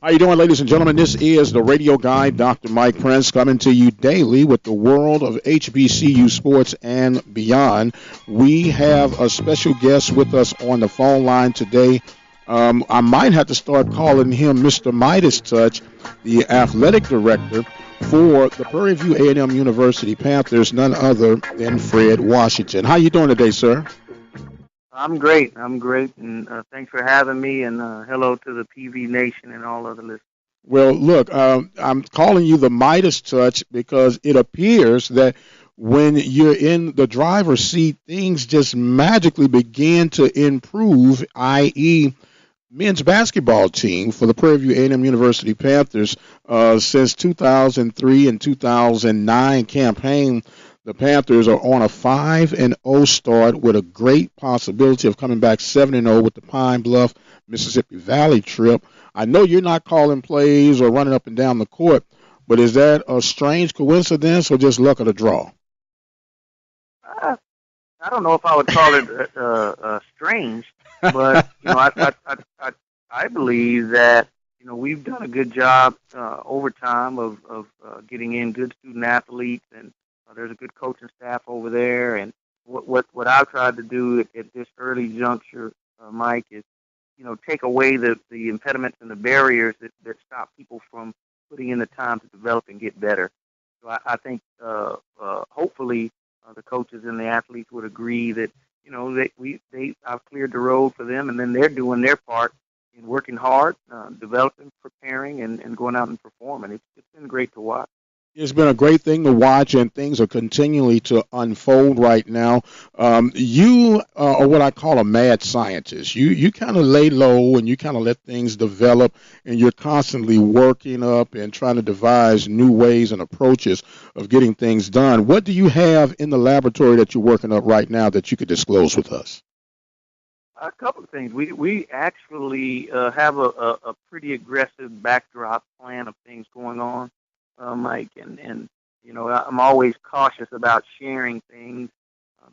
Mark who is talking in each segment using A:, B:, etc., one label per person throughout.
A: How you doing, ladies and gentlemen? This is the radio guy, Dr. Mike Prince, coming to you daily with the world of HBCU sports and beyond. We have a special guest with us on the phone line today. I might have to start calling him Mr. Midas Touch, the athletic director for the Prairie View A&M University Panthers, none other than Fred Washington. How you doing today, sir?
B: I'm great. I'm great, and thanks for having me. And hello to the PV Nation and all other listeners.
A: Well, look, I'm calling you the Midas touch because it appears that when you're in the driver's seat, things just magically begin to improve, i.e., men's basketball team for the Prairie View A&M University Panthers since 2003 and 2009 campaign. The Panthers are on a 5-0 start with a great possibility of coming back 7-0 with the Pine Bluff, Mississippi Valley trip. I know you're not calling plays or running up and down the court, but is that a strange coincidence or just luck of the draw?
B: Uh, I don't know if I would call it strange, but I believe that we've done a good job over time of getting in good student athletes, and there's a good coaching staff over there. And what I've tried to do at this early juncture, Mike, is take away the impediments and the barriers that stop people from putting in the time to develop and get better. So I think hopefully the coaches and the athletes would agree that I've cleared the road for them, and then they're doing their part in working hard, developing, preparing, and going out and performing. It's been great to watch.
A: It's been a great thing to watch, and things are continually to unfold right now. You are what I call a mad scientist. You kind of lay low and you kind of let things develop, and you're constantly working up and trying to devise new ways and approaches of getting things done. What do you have in the laboratory that you're working up right now that you could disclose with us?
B: A couple of things. We actually have a pretty aggressive backdrop plan of things going on, Mike, and I'm always cautious about sharing things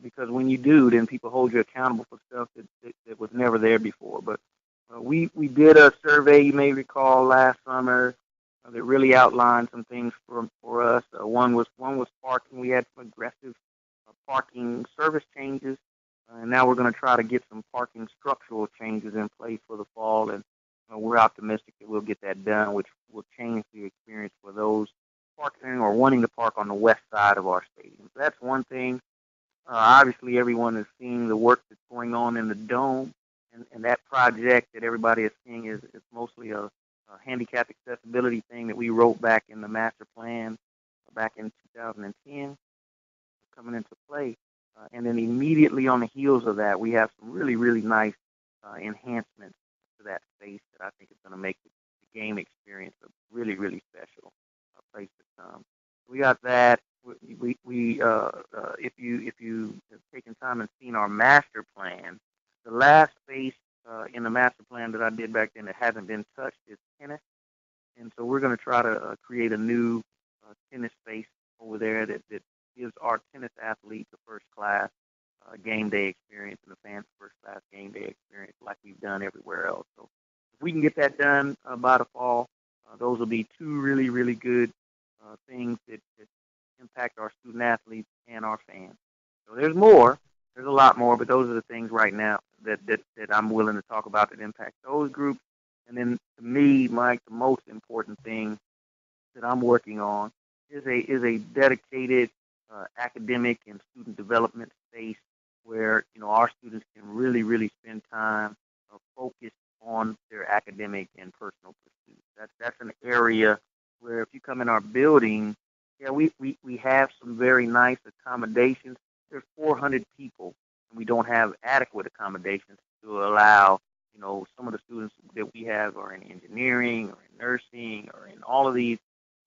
B: because when you do, then people hold you accountable for stuff that was never there before. But we did a survey, you may recall, last summer that really outlined some things for us. One was parking. We had some aggressive parking service changes. And now we're going to try to get some parking structural changes in place for the fall, and we're optimistic that we'll get that done, which will change the experience for those parking or wanting to park on the west side of our stadium. So that's one thing. Obviously, everyone is seeing the work that's going on in the dome, and that project that everybody is seeing is mostly a handicap accessibility thing that we wrote back in the master plan back in 2010, coming into play. And then immediately on the heels of that, we have some really, really nice enhancements to that space that I think is going to make the game experience a really, really special place to come. We got that. If you have taken time and seen our master plan, the last space in the master plan that I did back then that hasn't been touched is tennis, and so we're going to try to create a new tennis space over there that gives our tennis athletes a first class game day experience and the fans first class game day experience like we've done everywhere else. So if we can get that done by the fall, those will be two really, really good things that impact our student athletes and our fans. So there's more. There's a lot more, but those are the things right now that I'm willing to talk about that impact those groups. And then to me, Mike, the most important thing that I'm working on is a dedicated academic and student development space where our students can really, really spend time focused on their academic and personal pursuits. That's an area where if you come in our building, yeah, we have some very nice accommodations. There's 400 people, and we don't have adequate accommodations to allow some of the students that we have are in engineering or in nursing or in all of these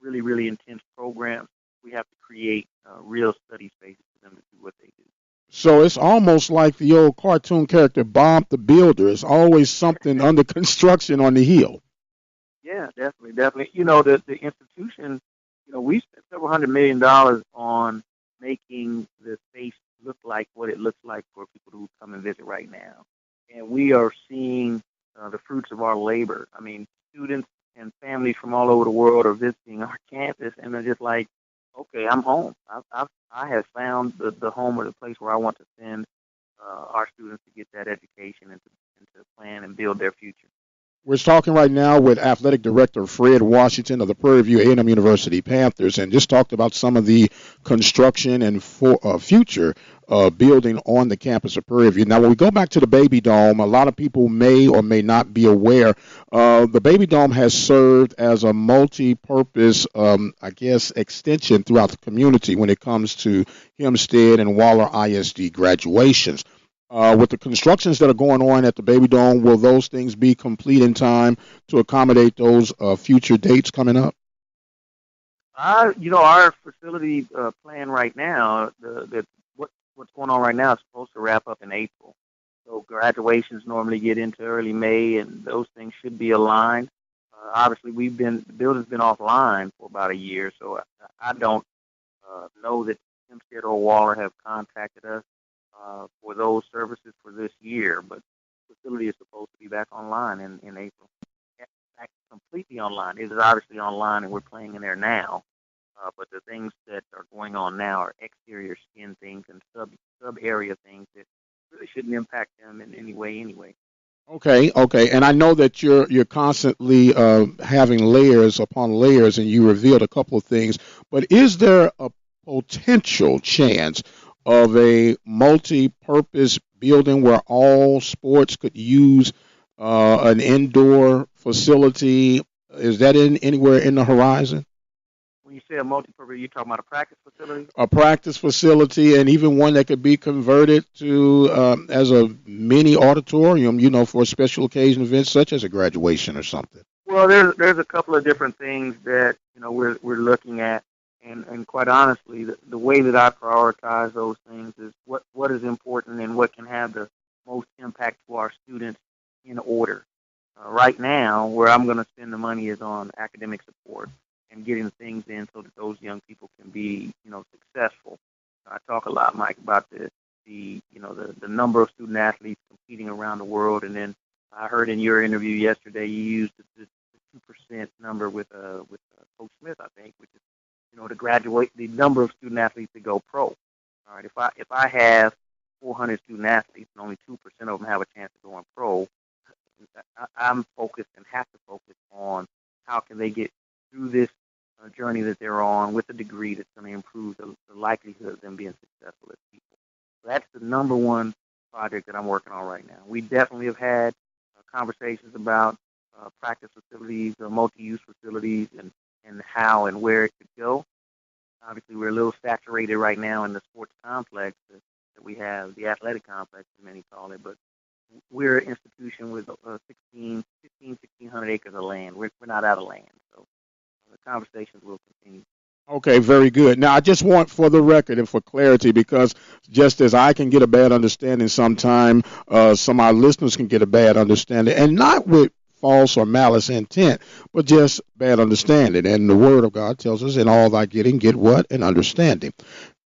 B: really, really intense programs. We have to create real study spaces for them to do what they do.
A: So it's almost like the old cartoon character Bob the Builder. It's always something under construction on the hill.
B: Yeah, definitely, definitely. The institution, we spent several $100 million on making the space look like what it looks like for people who come and visit right now. And we are seeing the fruits of our labor. I mean, students and families from all over the world are visiting our campus, and they're just like, okay, I'm home. I have found the home or the place where I want to send our students to get that education and to plan and build their future.
A: We're talking right now with Athletic Director Fred Washington of the Prairie View A&M University Panthers, and just talked about some of the construction and future building on the campus of Prairie View. Now, when we go back to the Baby Dome, a lot of people may or may not be aware the Baby Dome has served as a multi-purpose, I guess, extension throughout the community when it comes to Hempstead and Waller ISD graduations. With the constructions that are going on at the Baby Dome, will those things be complete in time to accommodate those future dates coming up?
B: Our facility plan right now, what's going on right now is supposed to wrap up in April. So graduations normally get into early May, and those things should be aligned. Obviously, the building's been offline for about a year, so I don't know that Hempstead or Waller have contacted us for those services for this year, but the facility is supposed to be back online in April. Back completely online. It is obviously online, and we're playing in there now. But the things that are going on now are exterior skin things and sub area things that really shouldn't impact them in any way anyway.
A: Okay, okay, and I know that you're constantly having layers upon layers, and you revealed a couple of things. But is there a potential chance of a multi-purpose building where all sports could use an indoor facility? Is that in anywhere in the horizon?
B: When you say a multi-purpose, you're talking about a practice facility?
A: A practice facility, and even one that could be converted to as a mini auditorium, for special occasion events such as a graduation or something.
B: Well, there's a couple of different things that we're looking at, and quite honestly, the way that I prioritize those things is what is important and what can have the most impact to our students in order. Right now, where I'm going to spend the money is on academic support and getting things in so that those young people can be, successful. I talk a lot, Mike, about the number of student athletes competing around the world, and then I heard in your interview yesterday you used the 2% number with Coach Smith, I think, which is to graduate the number of student athletes to go pro. All right, if I have 400 student athletes and only 2% of them have a chance of going pro, I'm focused and have to focus on how can they get through this journey that they're on with a degree that's going to improve the likelihood of them being successful as people. So that's the number one project that I'm working on right now. We definitely have had conversations about practice facilities or multi-use facilities and how and where it could go. Obviously, we're a little saturated right now in the sports complex that we have, the athletic complex, as many call it, but we're an institution with 1,600 acres of land. We're not out of land, so the conversations will continue.
A: Okay, very good. Now, I just want for the record and for clarity, because just as I can get a bad understanding sometime, some of our listeners can get a bad understanding, and not with false or malice intent, but just bad understanding. And the Word of God tells us, in all thy getting, get what? An understanding.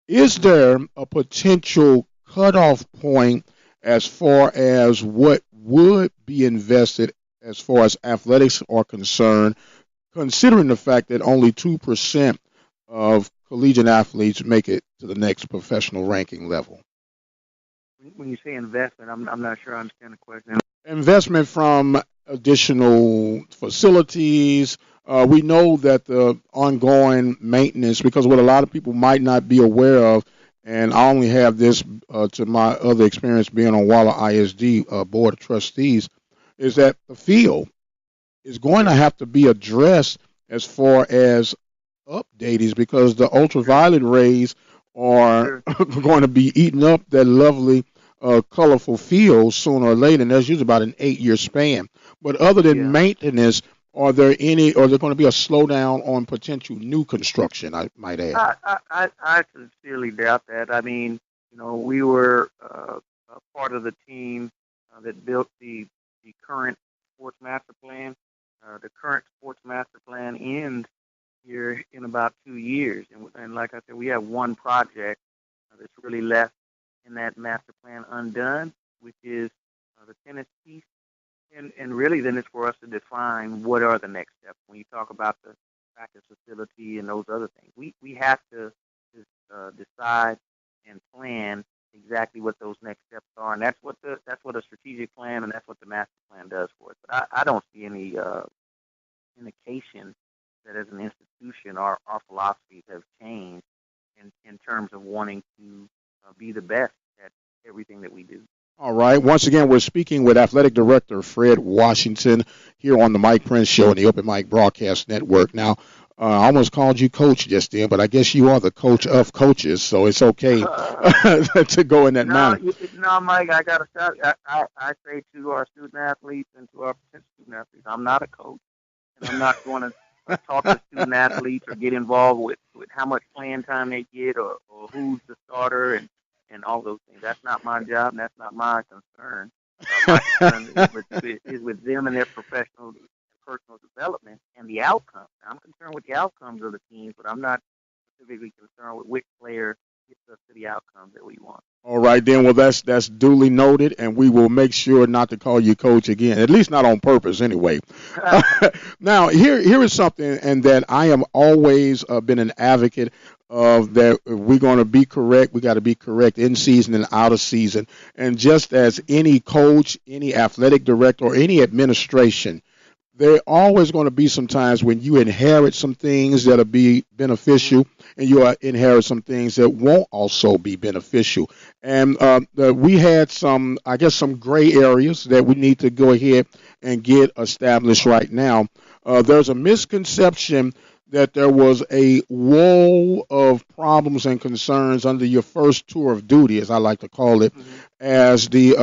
A: Is there a potential cutoff point as far as what would be invested as far as athletics are concerned, considering the fact that only 2% of collegiate athletes make it to the next professional ranking level?
B: When you say investment, I'm not sure I understand the question.
A: Investment from additional facilities. We know that the ongoing maintenance, because what a lot of people might not be aware of, and I only have this to my other experience being on Waller ISD Board of Trustees, is that the field is going to have to be addressed as far as updates, because the ultraviolet rays are going to be eating up that lovely, colorful field sooner or later, and that's usually about an 8-year span. But other than maintenance, are there going to be a slowdown on potential new construction, I might add?
B: I sincerely doubt that. I mean, we were a part of the team that built the current sports master plan. The current sports master plan ends here in about 2 years. And like I said, we have one project that's really left in that master plan undone, which is the tennis piece. and really then it's for us to define what are the next steps. When you talk about the practice facility and those other things, we have to decide and plan exactly what those next steps are, and that's what a strategic plan and that's what the master plan does for us. But I don't see any indication that as an institution our philosophies have changed in terms of wanting to be the best at everything that we do.
A: All right. Once again, we're speaking with Athletic Director Fred Washington here on the Mike Prince Show and the Open Mic Broadcast Network. Now, I almost called you coach just then, but I guess you are the coach of coaches, so it's okay to go in that manner.
B: No, Mike, I got to tell you, I say to our student athletes and to our potential student athletes, I'm not a coach, and I'm not going to talk to student athletes or get involved with how much playing time they get or who's the starter and all those things. That's not my job, and that's not my concern. My concern is with them and their professional and personal development and the outcomes. I'm concerned with the outcomes of the teams, but I'm not specifically concerned with which player gets us to the outcomes that we want.
A: All right, then. Well, that's duly noted, and we will make sure not to call you coach again, at least not on purpose, anyway. Now, here is something, and that I am always been an advocate of, that if we're going to be correct, we got to be correct in season and out of season. And just as any coach, any athletic director, or any administration, there are always going to be some times when you inherit some things that'll be beneficial, and you inherit some things that won't also be beneficial. And we had some, I guess, some gray areas that we need to go ahead and get established right now. There's a misconception that there was a wall of problems and concerns under your first tour of duty, as I like to call it, as the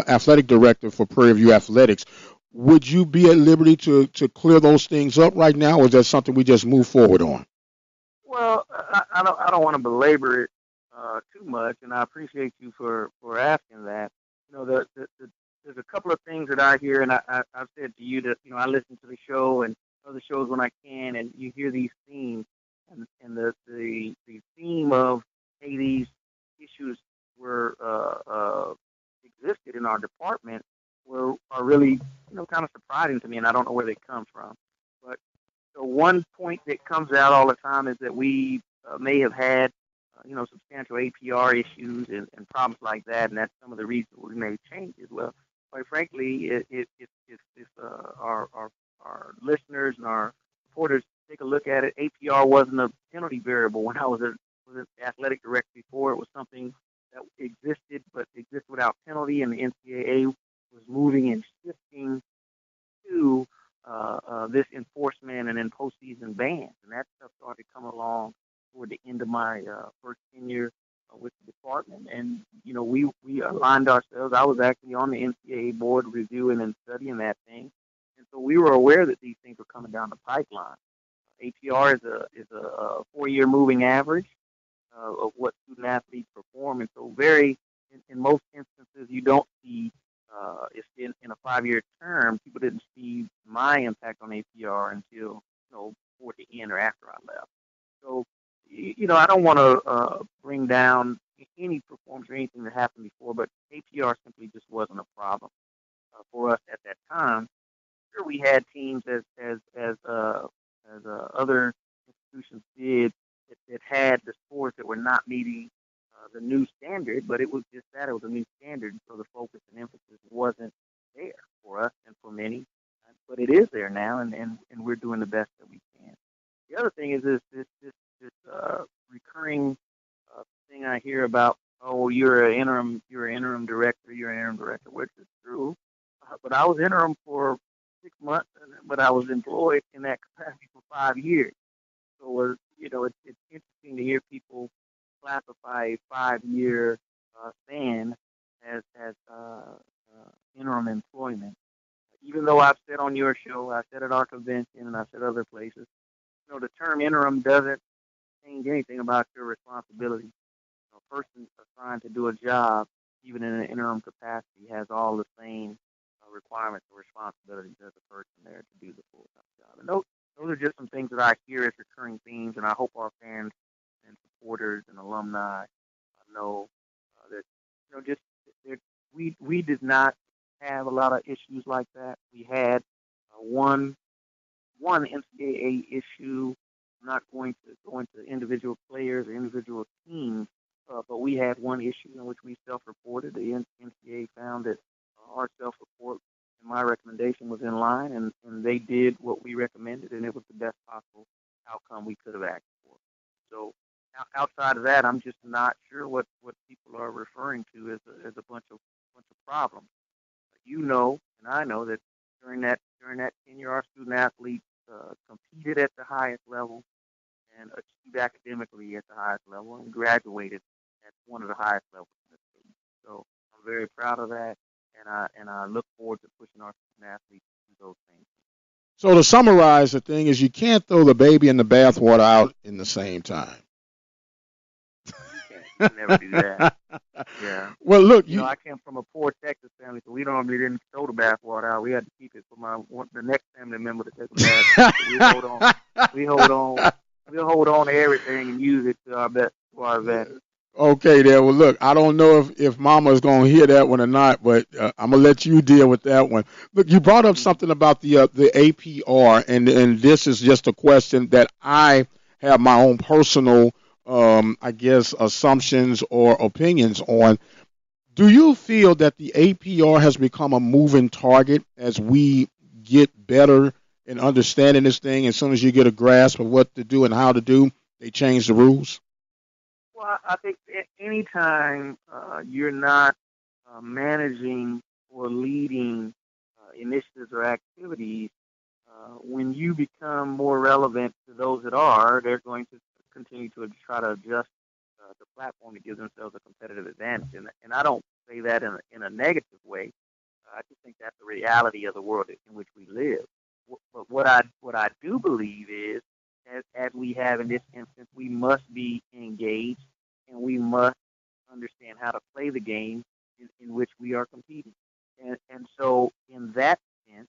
A: athletic director for Prairie View Athletics. Would you be at liberty to clear those things up right now, or is that something we just move forward on?
B: Well, I don't want to belabor it too much, and I appreciate you for asking that. You know, there's a couple of things that I hear, and I've said to you that I listen to the show and other shows when I can, and you hear these themes, and the theme of, hey, these issues were existed in our department are really kind of surprising to me, and I don't know where they come from. But so one point that comes out all the time is that we may have had substantial APR issues and problems like that, and that's some of the reasons we made changes. Well, quite frankly, if our listeners and our supporters take a look at it, APR wasn't a penalty variable when I was an athletic director before. It was something that existed, but existed without penalty, and the NCAA was moving and shifting to this enforcement and then postseason bans, and that stuff started to come along toward the end of my first tenure with the department. And we aligned ourselves. I was actually on the NCAA board reviewing and studying that thing, and so we were aware that these things were coming down the pipeline. APR is a 4-year moving average of what student athletes perform, and so in most instances you don't see if in a 5-year term, people didn't see my impact on APR until toward the end or after I left. So I don't want to bring down any performance or anything that happened before, but APR simply just wasn't a problem for us at that time. Sure, we had teams as other institutions did that had the scores that were not meeting the new standard, but it was just that it was a new standard, so the focus and emphasis wasn't there for us and for many. But it is there now, and we're doing the best that we can. The other thing is this recurring thing I hear about. Oh, you're an interim director, which is true. But I was interim for 6 months, but I was employed in that capacity for 5 years. So it's interesting to hear people classify a 5-year span as interim employment. Even though I've said on your show, I said at our convention, and I said other places, the term interim doesn't change anything about your responsibility. A person assigned to do a job, even in an interim capacity, has all the same requirements and responsibilities as a person there to do the full-time job. And those are just some things that I hear as recurring themes, and I hope our fans and supporters and alumni know that just we did not have a lot of issues like that. We had one NCAA issue. I'm not going to go into individual players or individual teams, but we had one issue in which we self-reported. The NCAA found that our self-report and my recommendation was in line, and they did what we recommended, and it was the best possible outcome we could have asked for. So outside of that, I'm just not sure what people are referring to as a bunch of problems. You know, and I know that during that tenure, our student athletes competed at the highest level and achieved academically at the highest level and graduated at one of the highest levels in the state. So I'm very proud of that, and I look forward to pushing our student athletes to do those things.
A: So to summarize, the thing is, you can't throw the baby and the bathwater out in the same time.
B: You can never do that. Yeah.
A: Well, look,
B: I came from a poor Texas family, so we normally didn't throw the bathwater out. We had to keep it for the next family member to take a bath. We hold on. We hold on. We'll hold on to everything and use it to our best, to our advantage.
A: Okay, there. Well, look, I don't know if Mama's going to hear that one or not, but I'm gonna let you deal with that one. Look, you brought up something about the APR, and this is just a question that I have my own personal, I guess, assumptions or opinions on. Do you feel that the APR has become a moving target as we get better in understanding this thing? As soon as you get a grasp of what to do and how to do, they change the rules.
B: Well, I think anytime you're not managing or leading initiatives or activities, when you become more relevant to those that are, they're going to continue to try to adjust the platform to give themselves a competitive advantage. And I don't say that in a negative way. I just think that's the reality of the world in which we live. But what I do believe is, as we have in this instance, we must be engaged and we must understand how to play the game in which we are competing. And so, in that sense,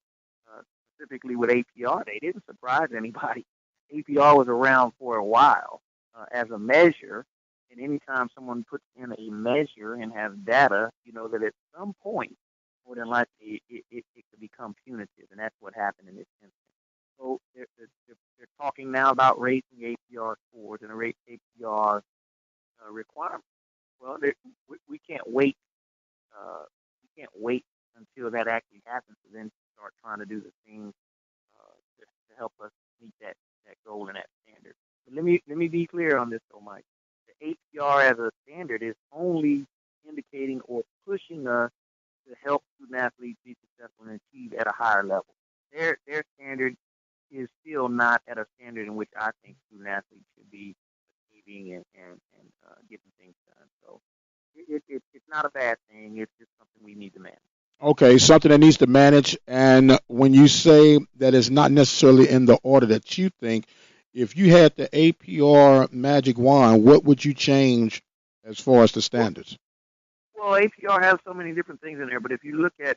B: specifically with APR, they didn't surprise anybody. APR was around for a while as a measure, and anytime someone puts in a measure and has data, you know that at some point, more than likely, it could become punitive, and that's what happened in this instance. So they're talking now about raising APR scores and a rate APR requirement. Well, we can't wait. We can't wait until that actually happens to then start trying to do the things to help us meet that goal and that standard. But let me be clear on this, though, Mike. The APR as a standard is only indicating or pushing us to help student athletes be successful and achieve at a higher level. Their standard is still not at a standard in which I think student athletes should be achieving and getting things done. So it's not a bad thing. It's just something we need to manage.
A: Okay, something that needs to manage. And when you say that it's not necessarily in the order that you think, if you had the APR magic wand, what would you change as far as the
B: Well,
A: standards?
B: well, APR has so many different things in there, but if you look at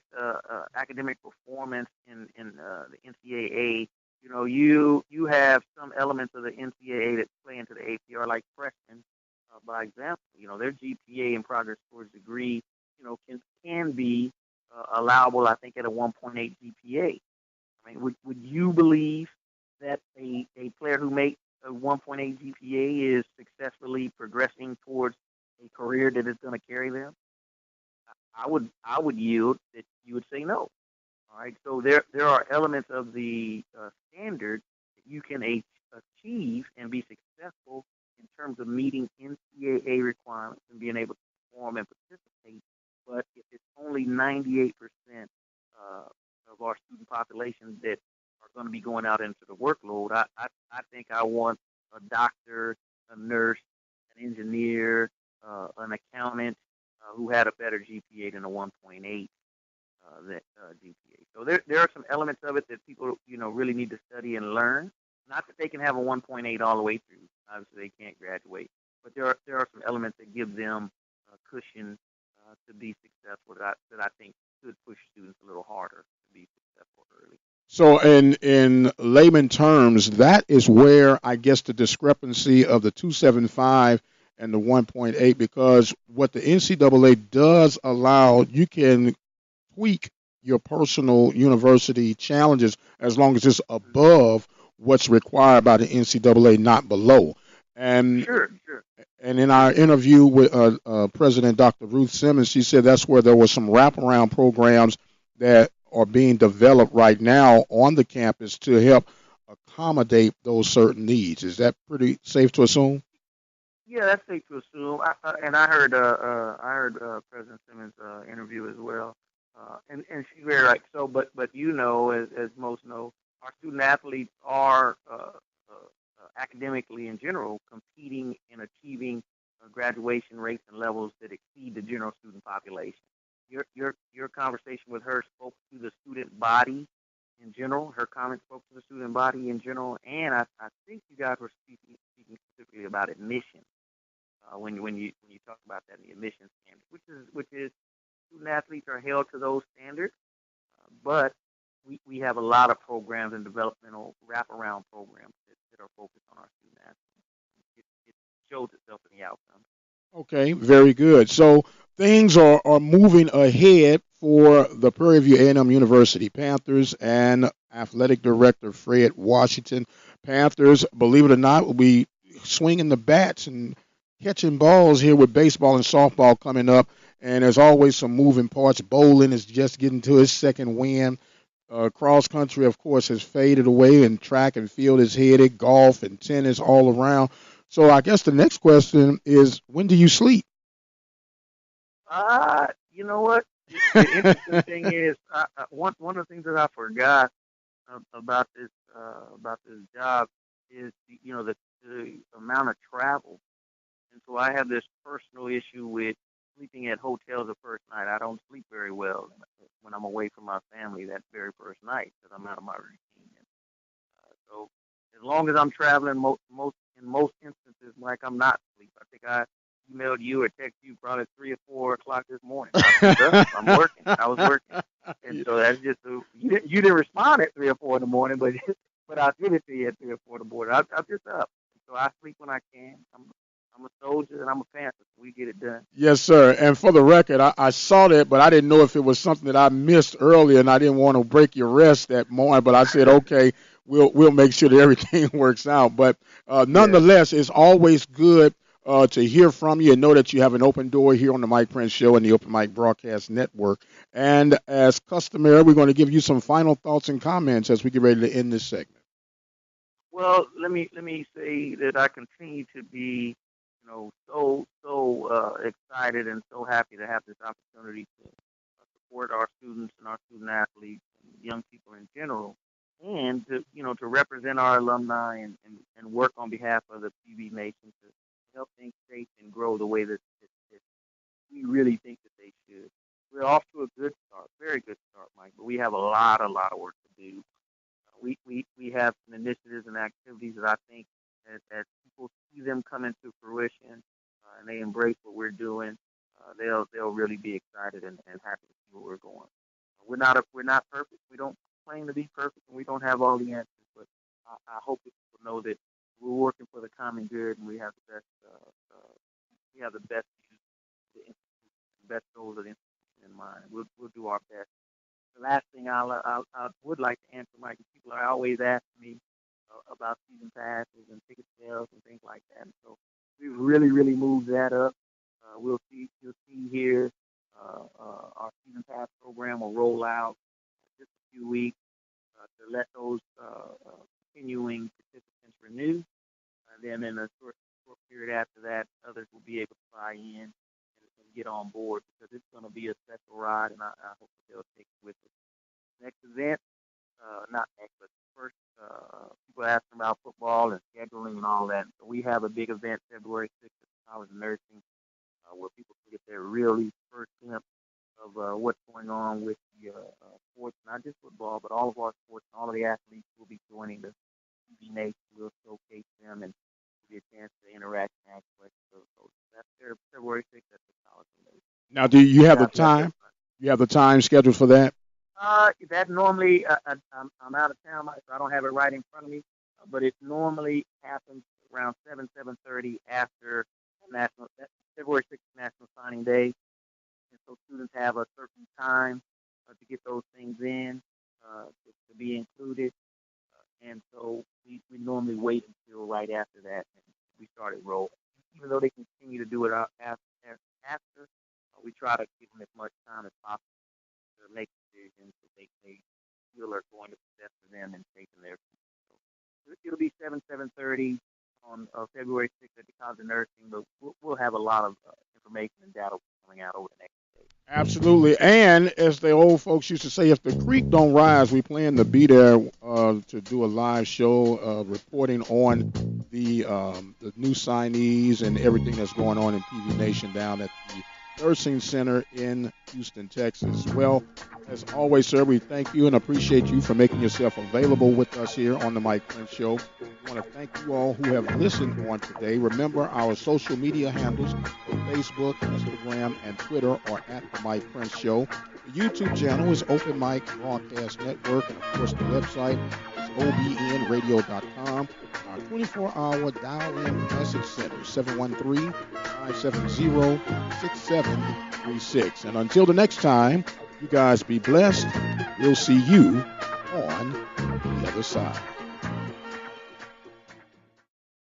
B: academic performance in the NCAA, you have some elements of the NCAA that play into the APR, like freshmen, by example. Their GPA and progress towards degree, can be allowable, I think, at a 1.8 GPA. I mean, would you believe that a player who makes a 1.8 GPA is successfully progressing towards a career that is going to carry them? I would yield that you would say no. All right, so there are elements of the standard that you can achieve and be successful in terms of meeting NCAA requirements and being able to perform and participate. But if it's only 98% of our student population that are going to be going out into the workload, I think I want a doctor, a nurse, an engineer, an accountant who had a better GPA than a 1.8 GPA. So there are some elements of it that people really need to study and learn. Not that they can have a 1.8 all the way through. Obviously, they can't graduate, but there are some elements that give them a cushion to be successful that I think could push students a little harder to be successful early.
A: So, in layman terms, that is where I guess the discrepancy of the 275 and the 1.8, because what the NCAA does allow, you can tweak your personal university challenges as long as it's above what's required by the NCAA, not below. And
B: Sure, sure.
A: and in our interview with President Dr. Ruth Simmons, she said that's where there were some wraparound programs that are being developed right now on the campus to help accommodate those certain needs. Is that pretty safe to assume?
B: Yeah, that's safe to assume. And I heard President Simmons' interview as well, and she's very right. So, but you know, as most know, our student athletes are academically in general competing and achieving graduation rates and levels that exceed the general student population. Your conversation with her spoke to the student body in general. Her comments spoke to the student body in general, and I think you guys were speaking specifically about admission when you talk about that in the admission standard, which is student athletes are held to those standards, but we have a lot of programs and developmental wraparound programs that are focused on our student athletes. It shows itself in the outcome.
A: Okay, very good. So things are moving ahead for the Prairie View A&M University Panthers and athletic director Fred Washington. Panthers, believe it or not, will be swinging the bats and catching balls here with baseball and softball coming up. And there's always some moving parts. Bowling is just getting to his second win. Cross country, of course, has faded away, and track and field is headed. Golf and tennis all around. So I guess the next question is, when do you sleep?
B: You know what? The interesting thing is, one of the things that I forgot about this job is the amount of travel. And so I have this personal issue with sleeping at hotels the first night. I don't sleep very well when I'm away from my family that very first night because I'm out of my routine. So as long as I'm traveling, in most instances, like I'm not asleep. I think I emailed you or texted you probably 3 or 4 o'clock this morning. I was up. I'm working. I was working, and so that's just you didn't respond at 3 or 4 in the morning, but but I did it to you at 3 or 4 in the morning. I'm just up, so I sleep when I can. I'm a soldier and I'm a panther. So we get it done.
A: Yes, sir. And for the record, I saw that, but I didn't know if it was something that I missed earlier, and I didn't want to break your rest that morning. But I said, okay, we'll make sure that everything works out. But
B: Yeah.
A: nonetheless, it's always good to hear from you and know that you have an open door here on the Mike Prince Show and the Open Mic Broadcast Network. And as customary, we're going to give you some final thoughts and comments as we get ready to end this segment.
B: Well, let me say that I continue to be, so excited and so happy to have this opportunity to support our students and our student athletes and young people in general, and to represent our alumni and work on behalf of the PV Nation to help things shape and grow the way that we really think that they should. We're off to a good start, very good start, Mike, but we have a lot of work to do. We have some initiatives and activities that I think that people see them come into fruition and they embrace what we're doing. They'll really be excited and happy to see where we're going. We're not perfect. We don't claim to be perfect, and we don't have all the answers. But I hope that people know that we're working for the common good, and we have the best views, the best goals of the institution in mind. We'll do our best. The last thing I would like to answer, Mike, is people are always asking me about season passes and ticket sales and things like that. And so we've really moved that up. You'll see here our season pass program will roll out just a few weeks to let those continuing participants renew. And then in a short period after that, others will be able to buy in and get on board because it's going to be a special ride, and I hope that they'll take it with us. Next event, not next, but first, people asking about football and scheduling and all that. So we have a big event February 6th at the College of Nursing where people can get their really first glimpse of what's going on with the sports, not just football, but all of our sports. And all of the athletes will be joining the TV Nation. We'll showcase them and give a chance to interact and ask questions. So that's there February 6th at the College of Nursing.
A: Now, do you have the
B: Guys, have their
A: time? You have the time scheduled for that?
B: That normally, I'm out of town, so I don't have it right in front of me. But it normally happens around 7:30 after national February 6th National Signing Day, and so students have a certain time to get those things in to be included. And so we normally wait until right after that and we start enrolling. Even though they continue to do it after, we try to give them as much time as possible to make decisions that they feel are going to be best for them in taking their. So it'll be 7:30 on February 6th at the College of Nursing, but we'll have a lot of information and data coming out over the next day.
A: Absolutely. And as the old folks used to say, if the creek don't rise, we plan to be there to do a live show reporting on the new signees and everything that's going on in PV Nation down at the Nursing Center in Houston, Texas. Well, as always, sir, we thank you and appreciate you for making yourself available with us here on the Mike Prince Show. We want to thank you all who have listened on today. Remember, our social media handles for Facebook, Instagram, and Twitter are at the Mike Prince Show. The YouTube channel is Open Mic Broadcast Network, and of course the website is obnradio.com. Our 24-hour dial-in message center, 713-570-6736. And until the next time, you guys be blessed. We'll see you on the other side.